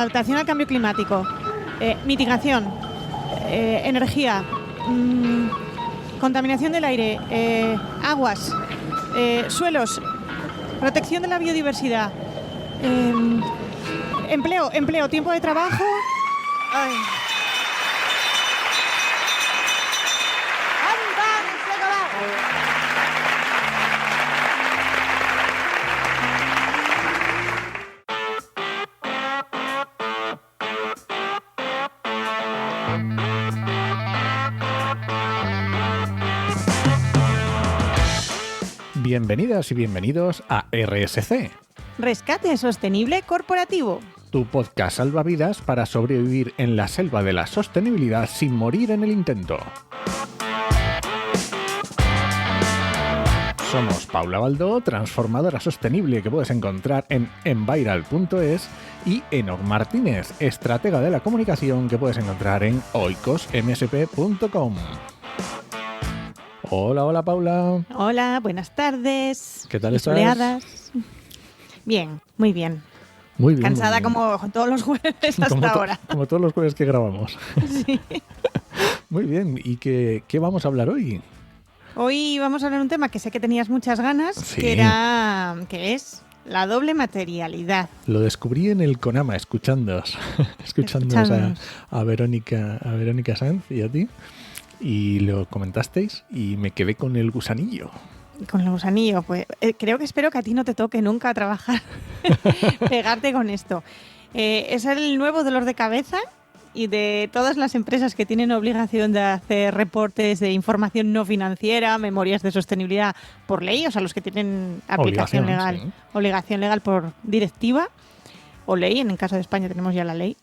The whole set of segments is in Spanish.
adaptación al cambio climático, mitigación, energía, contaminación del aire, aguas, suelos, protección de la biodiversidad, empleo, tiempo de trabajo. Ay. Bienvenidas y bienvenidos a RSC, Rescate Sostenible Corporativo. tu podcast salvavidas para sobrevivir en la selva de la sostenibilidad sin morir en el intento. Somos Paula Baldó, transformadora sostenible que puedes encontrar en enviral.es, y Enoc Martínez, estratega de la comunicación que puedes encontrar en oikosmsp.com. Hola Paula. Hola, buenas tardes. ¿Qué tal estás? Soleadas. Bien, muy bien. Muy bien. Cansada muy bien. como todos los jueves hasta ahora. Como todos los jueves que grabamos. Sí. Muy bien, ¿y qué vamos a hablar hoy? Hoy vamos a hablar de un tema que sé que tenías muchas ganas, Sí. que es la doble materialidad. Lo descubrí en el Conama, escuchándoos Escuchándonos. a Verónica Sanz y a ti, y lo comentasteis y me quedé con el gusanillo. Con el gusanillo, pues espero que a ti no te toque nunca trabajar, pegarte con esto. Es el nuevo dolor de cabeza y de todas las empresas que tienen obligación de hacer reportes de información no financiera, memorias de sostenibilidad por ley, o sea, los que tienen aplicación Obligación, legal, sí. obligación legal por directiva o ley, en el caso de España tenemos ya la ley.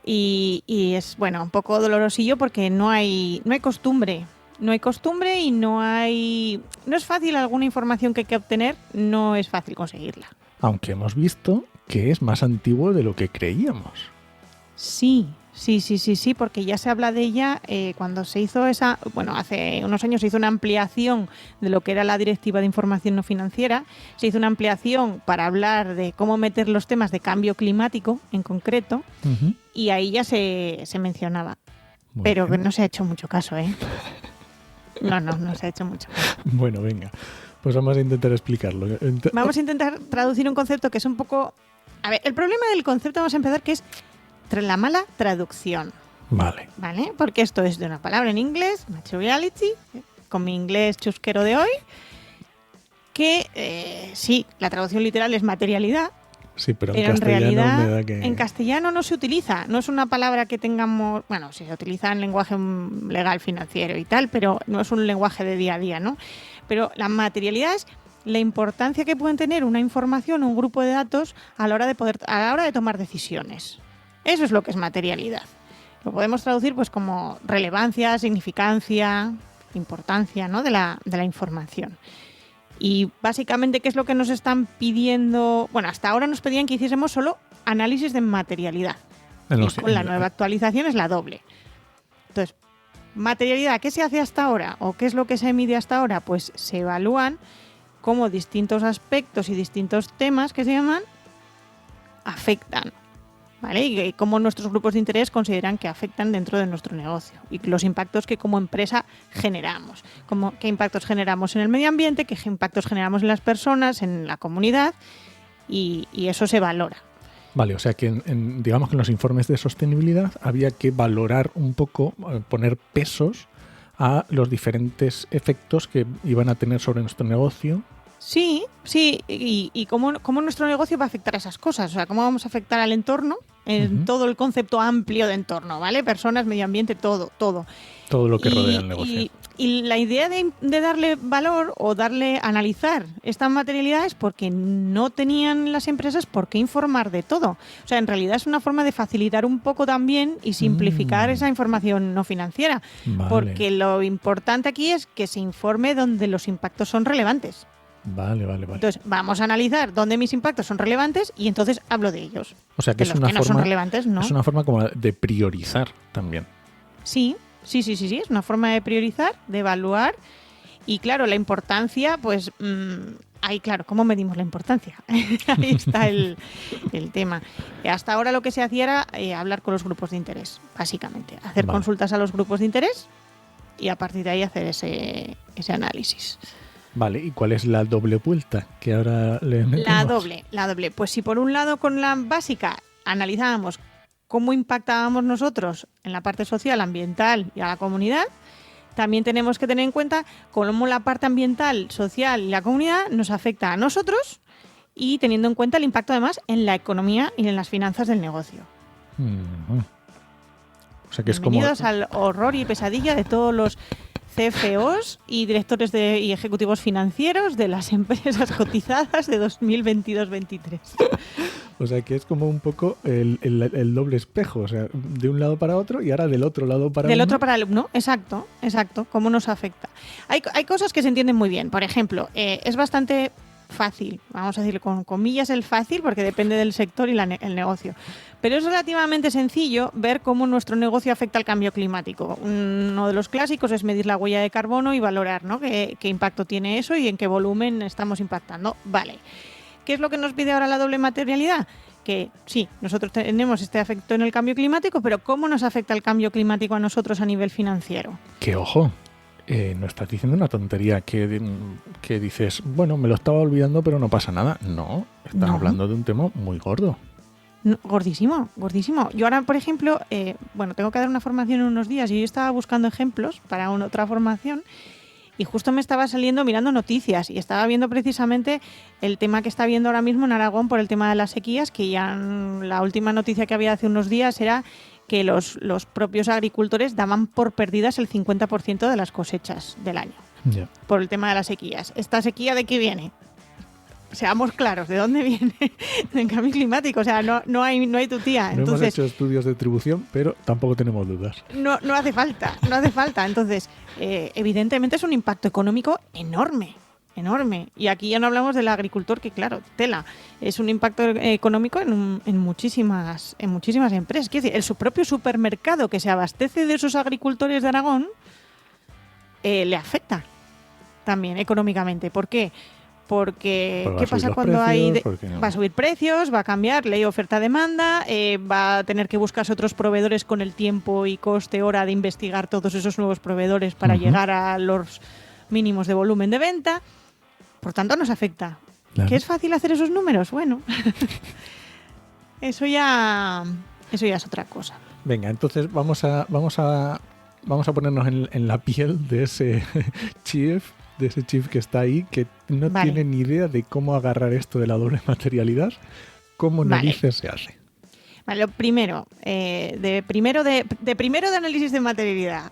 Y es, bueno, un poco dolorosillo porque no hay costumbre. No hay costumbre y no es fácil alguna información que hay que obtener, no es fácil conseguirla. Aunque hemos visto que es más antiguo de lo que creíamos. Sí, porque ya se habla de ella cuando se hizo hace unos años se hizo una ampliación de lo que era la Directiva de Información No Financiera, se hizo una ampliación para hablar de cómo meter los temas de cambio climático en concreto, Ujú. y ahí ya se mencionaba, Muy pero que bien. no se ha hecho mucho caso, ¿eh? No se ha hecho mucho caso. Bueno, venga, pues vamos a intentar explicarlo. Vamos a intentar traducir un concepto que es un poco... A ver, el problema del concepto, vamos a empezar, que es la mala traducción, Vale. ¿vale? Porque esto es de una palabra en inglés, materiality, con mi inglés chusquero de hoy, que sí, la traducción literal es materialidad, Sí, pero en pero en castellano realidad me da que... en castellano no se utiliza, no es una palabra que tengamos, bueno, sí se utiliza en lenguaje legal financiero y tal, pero no es un lenguaje de día a día, ¿no? Pero la materialidad es la importancia que pueden tener una información o un grupo de datos a la hora de tomar decisiones. Eso es lo que es materialidad. Lo podemos traducir pues como relevancia, significancia, importancia, ¿no? de la información. Y básicamente, ¿qué es lo que nos están pidiendo? Bueno, hasta ahora nos pedían que hiciésemos solo análisis de materialidad. Y con la nueva actualización es la doble. Entonces, materialidad, ¿qué se hace hasta ahora? ¿O qué es lo que se mide hasta ahora? Pues se evalúan cómo distintos aspectos y distintos temas que se llaman afectan, ¿vale? Y cómo nuestros grupos de interés consideran que afectan dentro de nuestro negocio y los impactos que como empresa generamos. Qué impactos generamos en el medio ambiente, qué impactos generamos en las personas, en la comunidad, y eso se valora. Vale, o sea que digamos que en los informes de sostenibilidad había que valorar un poco, poner pesos a los diferentes efectos que iban a tener sobre nuestro negocio. Sí, y cómo nuestro negocio va a afectar a esas cosas, o sea, cómo vamos a afectar al entorno, en todo el concepto amplio de entorno, ¿vale? Personas, medio ambiente, todo. Todo lo que rodea el negocio. Y la idea de darle valor o analizar esta materialidad es porque no tenían las empresas por qué informar de todo. O sea, en realidad es una forma de facilitar un poco también y simplificar esa información no financiera. Vale. Porque lo importante aquí es que se informe donde los impactos son relevantes. Vale. Entonces, vamos a analizar dónde mis impactos son relevantes y entonces hablo de ellos. O sea que de los que no son relevantes, no. Es una forma como de priorizar también. Sí, es una forma de priorizar, de evaluar, y claro, la importancia, pues ahí, claro, ¿cómo medimos la importancia? Ahí está el tema. Hasta ahora lo que se hacía era hablar con los grupos de interés, básicamente. Hacer consultas a los grupos de interés y a partir de ahí hacer ese análisis. Vale, ¿y cuál es la doble vuelta que ahora le metemos? La doble. Pues si por un lado con la básica analizábamos cómo impactábamos nosotros en la parte social, ambiental y a la comunidad, también tenemos que tener en cuenta cómo la parte ambiental, social y la comunidad nos afecta a nosotros y teniendo en cuenta el impacto además en la economía y en las finanzas del negocio. O sea que Bienvenidos es como... al horror y pesadilla de todos los CFOs y directores y ejecutivos financieros de las empresas cotizadas de 2022-23. O sea que es como un poco el doble espejo, o sea, de un lado para otro y ahora del otro lado para Del uno. otro para el uno, exacto, cómo nos afecta. Hay cosas que se entienden muy bien, por ejemplo, es bastante fácil, vamos a decir con comillas el fácil, porque depende del sector y el negocio. Pero es relativamente sencillo ver cómo nuestro negocio afecta al cambio climático. Uno de los clásicos es medir la huella de carbono y valorar, ¿no?, qué impacto tiene eso y en qué volumen estamos impactando. Vale. ¿Qué es lo que nos pide ahora la doble materialidad? Que sí, nosotros tenemos este efecto en el cambio climático, pero ¿cómo nos afecta el cambio climático a nosotros a nivel financiero? Que ojo, no estás diciendo una tontería que dices, bueno, me lo estaba olvidando, pero no pasa nada. No, estás hablando de un tema muy gordo. No, gordísimo, gordísimo. Yo ahora, por ejemplo, tengo que dar una formación en unos días y yo estaba buscando ejemplos para otra formación y justo me estaba saliendo mirando noticias y estaba viendo precisamente el tema que está viendo ahora mismo en Aragón por el tema de las sequías, que ya la última noticia que había hace unos días era que los propios agricultores daban por perdidas el 50% de las cosechas del año por el tema de las sequías. ¿Esta sequía de qué viene? Seamos claros, ¿de dónde viene? Del cambio climático, o sea, no hay tu tía. No hemos hecho estudios de distribución, pero tampoco tenemos dudas. No hace falta. Entonces, evidentemente es un impacto económico enorme. Y aquí ya no hablamos del agricultor, que claro, tela, es un impacto económico en muchísimas empresas. Quiero decir, su propio supermercado que se abastece de esos agricultores de Aragón le afecta también económicamente. ¿Por qué? Porque ¿qué pasa cuando va a subir precios, va a cambiar ley oferta-demanda, va a tener que buscarse otros proveedores con el tiempo y coste hora de investigar todos esos nuevos proveedores para llegar a los mínimos de volumen de venta? Por tanto, nos afecta. Claro. ¿Que es fácil hacer esos números? Bueno, eso ya es otra cosa. Venga, entonces vamos a ponernos en la piel de ese chief que está ahí, que no tiene ni idea de cómo agarrar esto de la doble materialidad. ¿Cómo narices se hace? Vale, lo primero, de análisis de materialidad,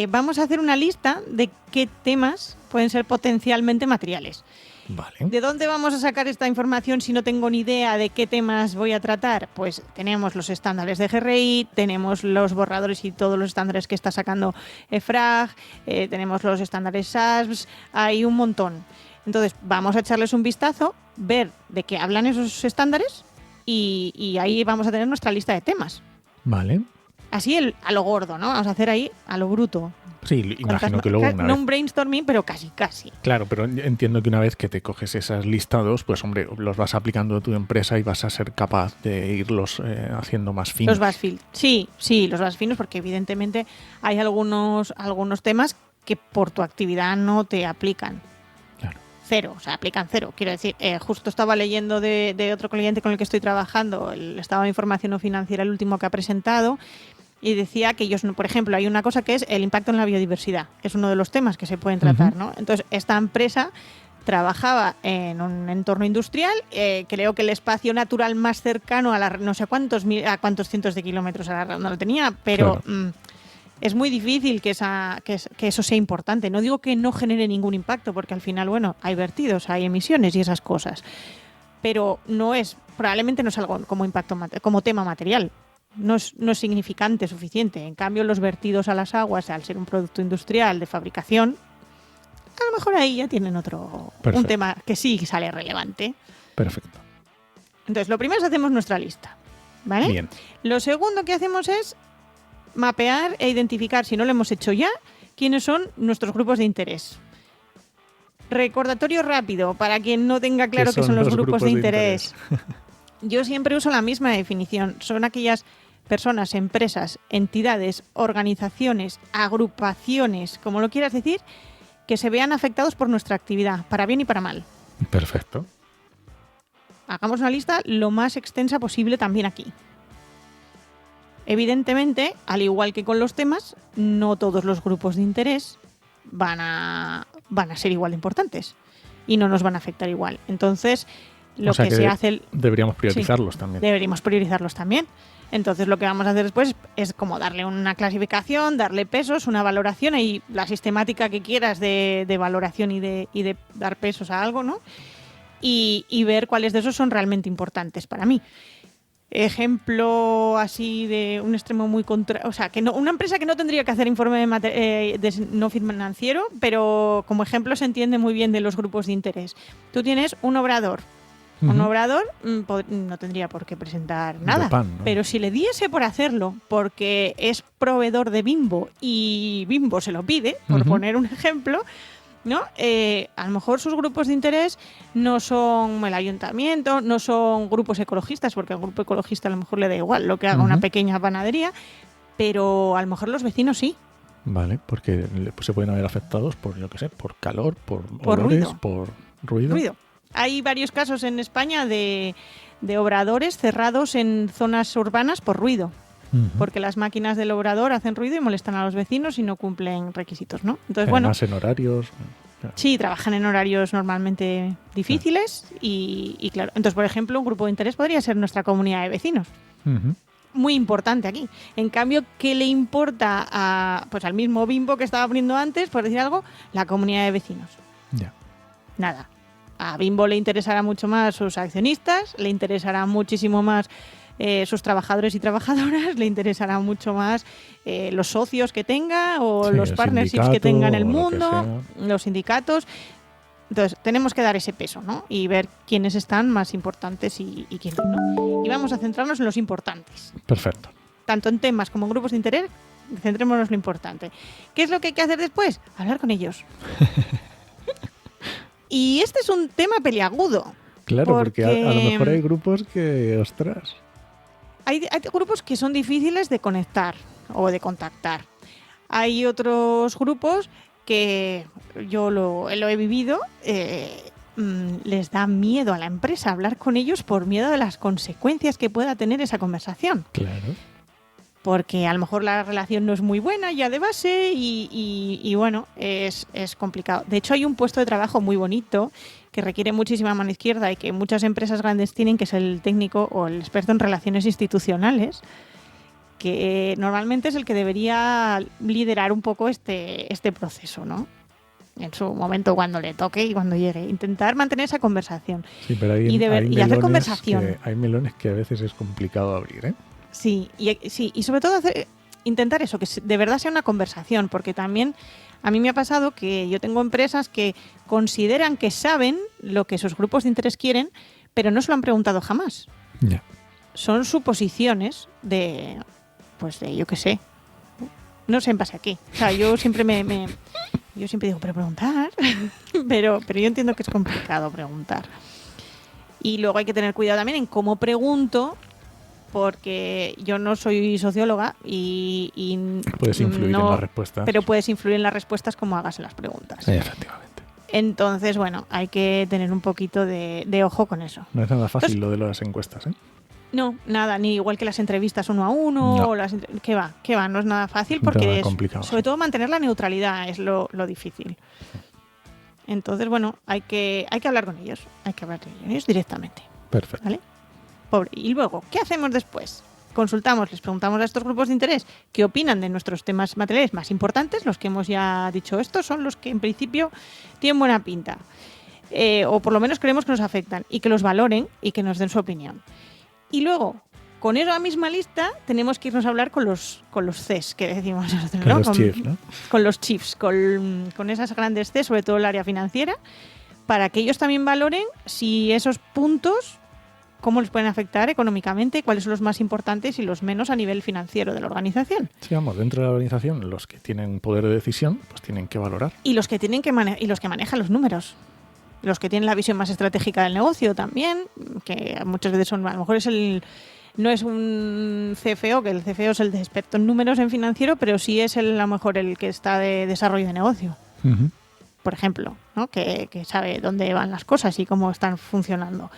vamos a hacer una lista de qué temas pueden ser potencialmente materiales. Vale. ¿De dónde vamos a sacar esta información si no tengo ni idea de qué temas voy a tratar? Pues tenemos los estándares de GRI, tenemos los borradores y todos los estándares que está sacando EFRAG, tenemos los estándares SASB, hay un montón. Entonces, vamos a echarles un vistazo, ver de qué hablan esos estándares y ahí vamos a tener nuestra lista de temas. Vale. Así a lo gordo, ¿no? Vamos a hacer ahí a lo bruto. Sí, imagino que luego una vez... No un brainstorming, pero casi. Claro, pero entiendo que una vez que te coges esos listados, pues hombre, los vas aplicando a tu empresa y vas a ser capaz de irlos haciendo más finos. Los vas sí, los vas finos, porque evidentemente hay algunos temas que por tu actividad no te aplican. Claro. Cero, o sea, aplican cero. Quiero decir, justo estaba leyendo de otro cliente con el que estoy trabajando, el estado de información no financiera, el último que ha presentado, y decía que ellos, por ejemplo, hay una cosa que es el impacto en la biodiversidad. Es uno de los temas que se pueden tratar, ¿no? Entonces, esta empresa trabajaba en un entorno industrial, creo que el espacio natural más cercano a no sé cuántos cientos de kilómetros a la redonda lo tenía, pero es muy difícil que eso sea importante. No digo que no genere ningún impacto, porque al final, bueno, hay vertidos, hay emisiones y esas cosas, pero probablemente no es algo como impacto, como tema material. No es significante, suficiente. En cambio, los vertidos a las aguas, al ser un producto industrial de fabricación, a lo mejor ahí ya tienen un tema que sí sale relevante. Perfecto. Entonces, lo primero es hacemos nuestra lista, ¿vale? Bien. Lo segundo que hacemos es mapear e identificar, si no lo hemos hecho ya, quiénes son nuestros grupos de interés. Recordatorio rápido para quien no tenga claro qué son los grupos de interés. Yo siempre uso la misma definición. Son aquellas personas, empresas, entidades, organizaciones, agrupaciones, como lo quieras decir, que se vean afectados por nuestra actividad, para bien y para mal. Perfecto. Hagamos una lista lo más extensa posible también aquí. Evidentemente, al igual que con los temas, no todos los grupos de interés van a ser igual de importantes y no nos van a afectar igual. Entonces, lo que se hace... Deberíamos priorizarlos también. Deberíamos priorizarlos también. Entonces, lo que vamos a hacer después es como darle una clasificación, darle pesos, una valoración y la sistemática que quieras de valoración y de dar pesos a algo, ¿no? Y ver cuáles de esos son realmente importantes para mí. Ejemplo así de un extremo muy o sea, que no, una empresa que no tendría que hacer informe de no financiero, pero como ejemplo se entiende muy bien de los grupos de interés. Tú tienes un obrador. Un obrador no tendría por qué presentar nada, pan, ¿no? Pero si le diese por hacerlo porque es proveedor de Bimbo y Bimbo se lo pide, por poner un ejemplo, ¿no? A lo mejor sus grupos de interés no son el ayuntamiento, no son grupos ecologistas, porque al grupo ecologista a lo mejor le da igual lo que haga una pequeña panadería, pero a lo mejor los vecinos sí. Vale, porque se pueden haber afectados por, yo qué sé, por calor, por olores, ruido. por ruido. Hay varios casos en España de obradores cerrados en zonas urbanas por ruido. Porque las máquinas del obrador hacen ruido y molestan a los vecinos y no cumplen requisitos, ¿no? Entonces, además en horarios... Claro. Sí, trabajan en horarios normalmente difíciles y claro. Entonces, por ejemplo, un grupo de interés podría ser nuestra comunidad de vecinos. Muy importante aquí. En cambio, ¿qué le importa al mismo Bimbo que estaba poniendo antes, por decir algo, la comunidad de vecinos? Ya. Nada. A Bimbo le interesará mucho más sus accionistas, le interesará muchísimo más sus trabajadores y trabajadoras, le interesará mucho más los socios que tenga o los partnerships que tenga en el mundo, los sindicatos. Entonces, tenemos que dar ese peso, ¿no? Y ver quiénes están más importantes y quiénes no. Y vamos a centrarnos en los importantes. Perfecto. Tanto en temas como en grupos de interés, centrémonos en lo importante. ¿Qué es lo que hay que hacer después? Hablar con ellos. Y este es un tema peliagudo. Claro, porque a lo mejor hay grupos que, ostras. Hay grupos que son difíciles de conectar o de contactar. Hay otros grupos que yo lo he vivido, les da miedo a la empresa hablar con ellos por miedo de las consecuencias que pueda tener esa conversación. Claro. Porque a lo mejor la relación no es muy buena ya de base y bueno, es complicado. De hecho, hay un puesto de trabajo muy bonito que requiere muchísima mano izquierda y que muchas empresas grandes tienen, que es el técnico o el experto en relaciones institucionales, que normalmente es el que debería liderar un poco este proceso, ¿no? En su momento, cuando le toque y cuando llegue. Intentar mantener esa conversación. Sí, pero hay hacer conversación. Hay melones que a veces es complicado abrir, ¿eh? Sí, y sobre todo intentar eso, que de verdad sea una conversación, porque también a mí me ha pasado que yo tengo empresas que consideran que saben lo que sus grupos de interés quieren, pero no se lo han preguntado jamás. Ya. Son suposiciones yo qué sé, no sé en base a qué. O sea, yo siempre yo siempre digo, pero preguntar, pero yo entiendo que es complicado preguntar. Y luego hay que tener cuidado también en cómo pregunto, porque yo no soy socióloga y puedes influir en las respuestas. Pero puedes influir en las respuestas como hagas en las preguntas. Sí, efectivamente. Entonces, bueno, hay que tener un poquito de ojo con eso. No es nada fácil lo de las encuestas, ¿eh? No, nada, ni igual que las entrevistas uno a uno, no. o ¿Qué va, no es nada fácil porque es complicado, sobre todo mantener la neutralidad es lo difícil. Entonces, bueno, hay que hablar con ellos, directamente. Perfecto. ¿Vale? Pobre. Y luego, ¿qué hacemos después? Les preguntamos a estos grupos de interés qué opinan de nuestros temas materiales más importantes, los que hemos ya dicho, estos son los que en principio tienen buena pinta, o por lo menos creemos que nos afectan, y que los valoren y que nos den su opinión. Y luego, con esa misma lista, tenemos que irnos a hablar con los Cs, que decimos nosotros, ¿no? Con los chiefs, ¿no? Con los chiefs, con esas grandes Cs, sobre todo el área financiera, para que ellos también valoren si esos puntos cómo les pueden afectar económicamente, cuáles son los más importantes y los menos a nivel financiero de la organización. Sí, vamos, dentro de la organización, los que tienen poder de decisión, pues tienen que valorar. Y los que tienen que y los que manejan los números. Los que tienen la visión más estratégica del negocio también, que muchas veces son, a lo mejor no es un CFO, que el CFO es el de experto en números en financiero, pero sí es a lo mejor el que está de desarrollo de negocio. Uh-huh. Por ejemplo, ¿no? que sabe dónde van las cosas y cómo están funcionando.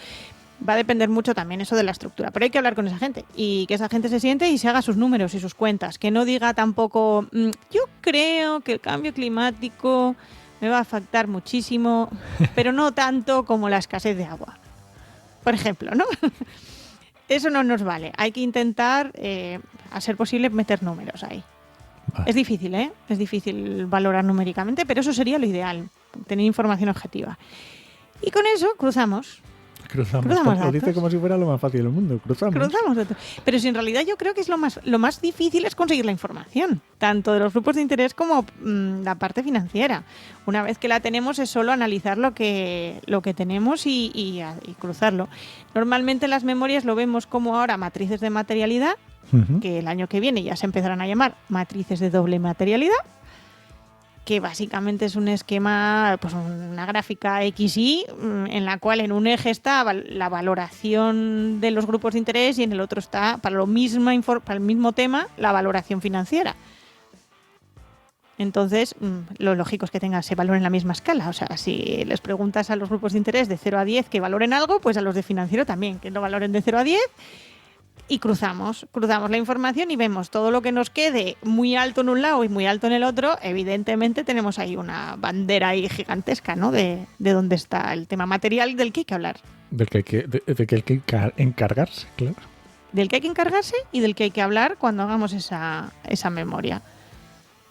Va a depender mucho también eso de la estructura, pero hay que hablar con esa gente y que esa gente se siente y se haga sus números y sus cuentas, que no diga tampoco, yo creo que el cambio climático me va a afectar muchísimo, pero no tanto como la escasez de agua, por ejemplo, ¿no? Eso no nos vale, hay que intentar, a ser posible, meter números ahí. Vale. Es difícil, ¿eh? Es difícil valorar numéricamente, pero eso sería lo ideal, tener información objetiva. Y con eso cruzamos Lo dice como si fuera lo más fácil del mundo. Cruzamos datos. Pero si en realidad yo creo que es lo más difícil es conseguir la información, tanto de los grupos de interés como la parte financiera. Una vez que la tenemos es solo analizar lo que tenemos y cruzarlo. Normalmente en las memorias lo vemos como ahora matrices de materialidad, uh-huh, que el año que viene ya se empezarán a llamar matrices de doble materialidad, que básicamente es un esquema, pues una gráfica XY, en la cual en un eje está la valoración de los grupos de interés y en el otro está, para el mismo tema, la valoración financiera. Entonces, lo lógico es que se valoren en la misma escala. O sea, si les preguntas a los grupos de interés de 0 a 10 que valoren algo, pues a los de financiero también, que lo valoren de 0 a 10. Y cruzamos la información y vemos todo lo que nos quede muy alto en un lado y muy alto en el otro. Evidentemente tenemos ahí una bandera ahí gigantesca, ¿no? De dónde está el tema material del que hay que hablar. De que hay que encargarse, claro. Del que hay que encargarse y del que hay que hablar cuando hagamos esa memoria.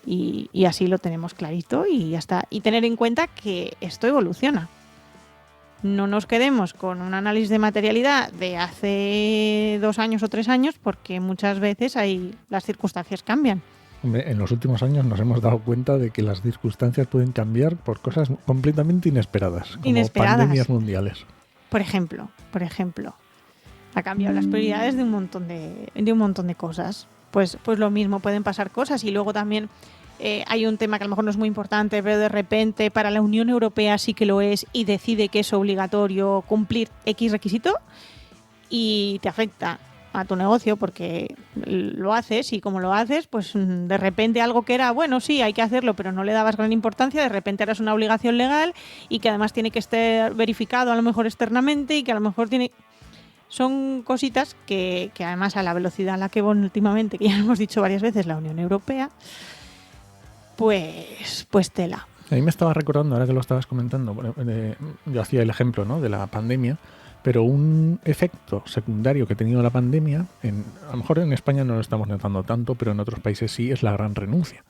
Y así lo tenemos clarito y ya está. Y tener en cuenta que esto evoluciona. No nos quedemos con un análisis de materialidad de hace 2 años o 3 años, porque muchas veces las circunstancias cambian. Hombre, en los últimos años nos hemos dado cuenta de que las circunstancias pueden cambiar por cosas completamente inesperadas, como pandemias mundiales. Por ejemplo, ha cambiado las prioridades de un montón de cosas. Pues lo mismo, pueden pasar cosas y luego también hay un tema que a lo mejor no es muy importante, pero de repente para la Unión Europea sí que lo es y decide que es obligatorio cumplir X requisito y te afecta a tu negocio porque lo haces y como lo haces, pues de repente algo que era, bueno, sí, hay que hacerlo, pero no le dabas gran importancia, de repente ahora es una obligación legal y que además tiene que estar verificado a lo mejor externamente y que a lo mejor tiene... Son cositas que además a la velocidad a la que van últimamente, que ya hemos dicho varias veces, la Unión Europea, pues tela. A mí me estaba recordando, ahora que lo estabas comentando, yo hacía el ejemplo, ¿no?, de la pandemia, pero un efecto secundario que ha tenido la pandemia, a lo mejor en España no lo estamos notando tanto, pero en otros países sí, es la gran renuncia.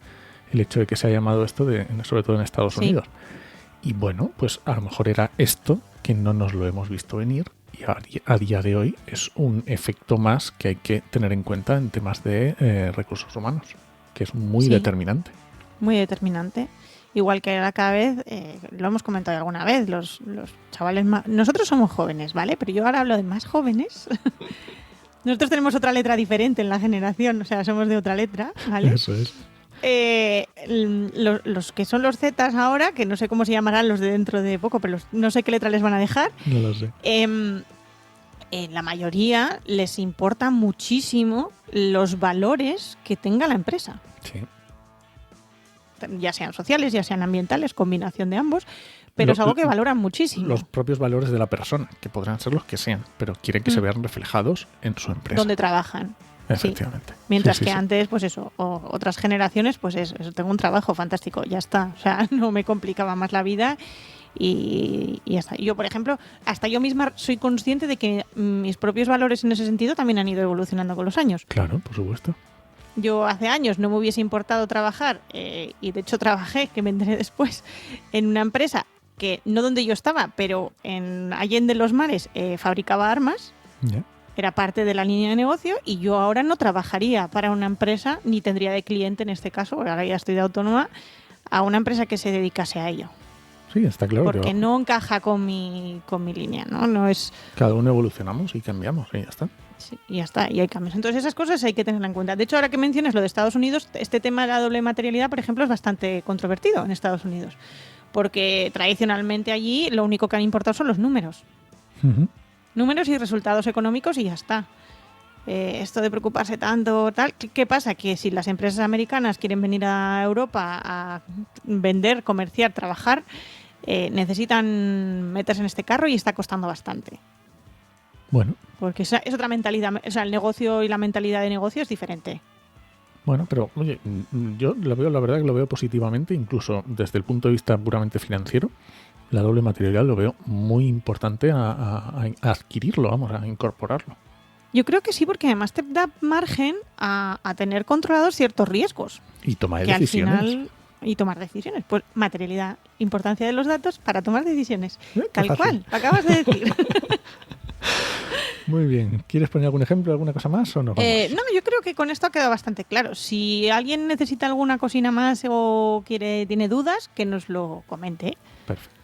El hecho de que se haya llamado esto, sobre todo en Estados Unidos. Y bueno, pues a lo mejor era esto que no nos lo hemos visto venir y a día de hoy es un efecto más que hay que tener en cuenta en temas de recursos humanos, que es muy determinante. Muy determinante. Igual que ahora cada vez, lo hemos comentado alguna vez, los chavales más... Nosotros somos jóvenes, ¿vale? Pero yo ahora hablo de más jóvenes. Nosotros tenemos otra letra diferente en la generación, o sea, somos de otra letra, ¿vale? Eso es. Los que son los Zetas ahora, que no sé cómo se llamarán los de dentro de poco, pero no sé qué letra les van a dejar. No lo sé. La mayoría les importa muchísimo los valores que tenga la empresa. Sí. Ya sean sociales, ya sean ambientales, combinación de ambos, pero es algo que valoran muchísimo. Los propios valores de la persona, que podrán ser los que sean, pero quieren que se vean reflejados en su empresa. Donde trabajan. Efectivamente. Sí. Mientras que antes, pues eso, otras generaciones, pues eso, tengo un trabajo fantástico, ya está. O sea, no me complicaba más la vida y ya está. Yo, por ejemplo, hasta yo misma soy consciente de que mis propios valores en ese sentido también han ido evolucionando con los años. Claro, por supuesto. Yo hace años no me hubiese importado trabajar, y de hecho trabajé, que me enteré después, en una empresa que no donde yo estaba, pero en Allende los Mares fabricaba armas. Yeah. Era parte de la línea de negocio y yo ahora no trabajaría para una empresa, ni tendría de cliente en este caso, ahora ya estoy de autónoma, a una empresa que se dedicase a ello. O Sí, está claro. Porque no encaja con mi línea, ¿no? No es... Cada uno evolucionamos y cambiamos y ya está. Sí, y ya está, y hay cambios. Entonces esas cosas hay que tenerlas en cuenta. De hecho, ahora que mencionas lo de Estados Unidos, este tema de la doble materialidad, por ejemplo, es bastante controvertido en Estados Unidos. Porque tradicionalmente allí lo único que han importado son los números. Uh-huh. Números y resultados económicos y ya está. Esto de preocuparse tanto, tal, ¿qué pasa? Que si las empresas americanas quieren venir a Europa a vender, comerciar, trabajar, necesitan meterse en este carro y está costando bastante. Bueno. Porque es otra mentalidad, o sea, el negocio y la mentalidad de negocio es diferente. Bueno, pero oye, yo lo veo, la verdad que lo veo positivamente, incluso desde el punto de vista puramente financiero. La doble materialidad lo veo muy importante a adquirirlo, vamos, a incorporarlo. Yo creo que sí, porque además te da margen a tener controlados ciertos riesgos. Y tomar decisiones. Al final, y tomar decisiones. Pues materialidad, importancia de los datos para tomar decisiones. Tal fácil. Cual, lo acabas de decir. Muy bien. ¿Quieres poner algún ejemplo, alguna cosa más o no? No, yo creo que con esto ha quedado bastante claro. Si alguien necesita alguna cosina más o tiene dudas, que nos lo comente. Perfecto.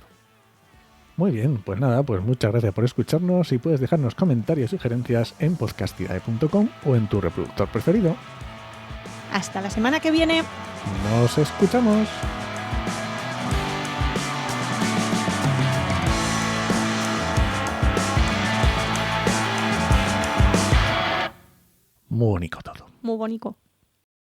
Muy bien, pues nada, pues muchas gracias por escucharnos y puedes dejarnos comentarios y sugerencias en podcastidae.com o en tu reproductor preferido. Hasta la semana que viene. Nos escuchamos. Muy bonito todo. Muy bonito.